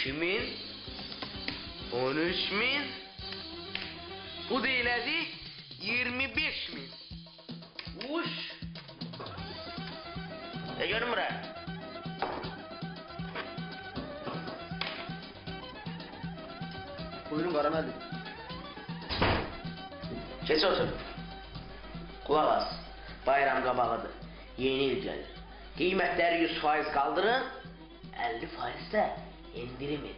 2000, 13000, bu da elədi 25000. Uş. Görün bura. Buyurun Qaraməli. Keç otur. Qulaq as. Bayram qabağıdır. Yeni il gəlir. Qiymətləri 100% qaldırın, 50% də indirim edin.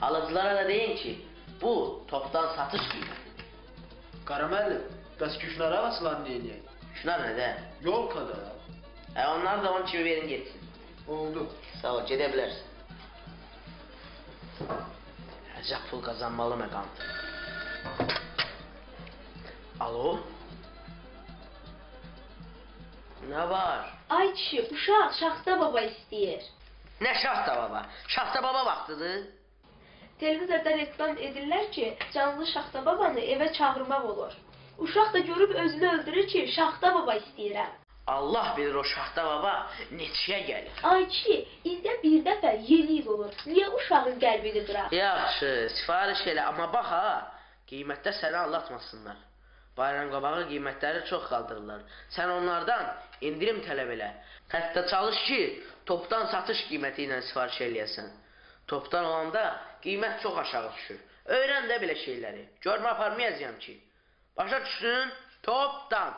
Alıcılara da deyin ki, bu topdan satış qiymətidir. Qaraməli, bəs küşnar ağaçlarını eləyək. Şunlar nədə? Yolkada. Onlar da onun kimi verin getsin. Oldu. Sağ ol, gedə bilərsin. Əcəb pul qazanmalı məqamdır. Alo? Nə var? Ay kişi, uşaq Şaxta baba istəyir. Nə Şaxta baba? Şaxta baba vaxtıdır. Televizorda reklam edirlər ki, canlı Şaxta babanı evə çağırmaq olur. Uşaq da görüb özünü öldürür ki, Şaxta baba istəyirəm. Allah bilir o Şaxta baba neçəyə gəlir. Ay kişi, ildə bir dəfə yeni il olur. Niyə uşağın qəlbini qıraq? Yaxşı, sifariş elə, amma bax ha, qiymətdə səni anlatmasınlar. Bayram qabağı qiymətləri çox qaldırırlar. Sən onlardan indirim tələb elə. Hətta çalış ki, topdan satış qiyməti ilə sifariş eləyəsən. Topdan olanda qiymət çox aşağı düşür. Öyrən də belə şeyləri. Görmə aparmayacağam ki. Başa düşsün, topdan.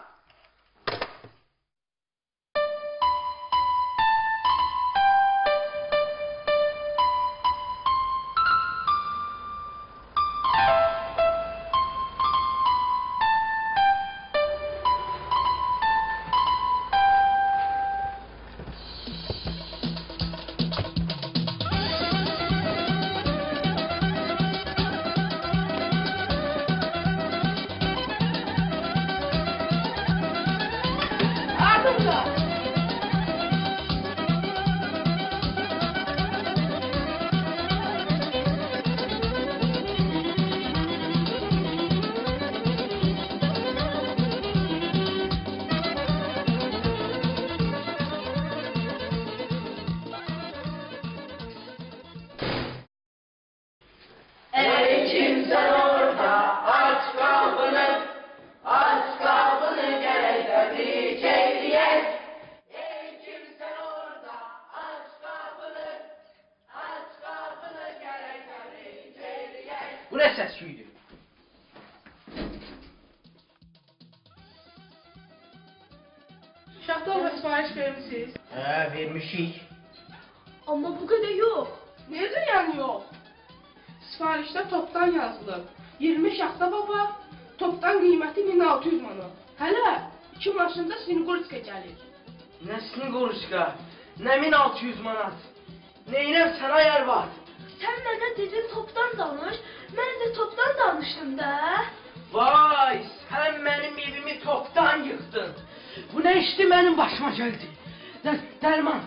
Bu nə səs-küydür? Şaxta baba sifariş vermişsiniz. Vermişik. Amma bu qədər yox. Nerede yani yok? Sifarişte toptan yazılır. 20 şaxta baba, toptan qiyməti 1600 manat. Hələ 2 maşında Sinigorska gəlir. Nə Sinigorska? Nə 1600 manat? Neynəm sənə yer var? Sən mənə dedin topdan danış, mən də topdan danışdım da. Vay, sən mənim evimi topdan yıxdın. Bu nə işdi mənim başıma gəldi? Dərman.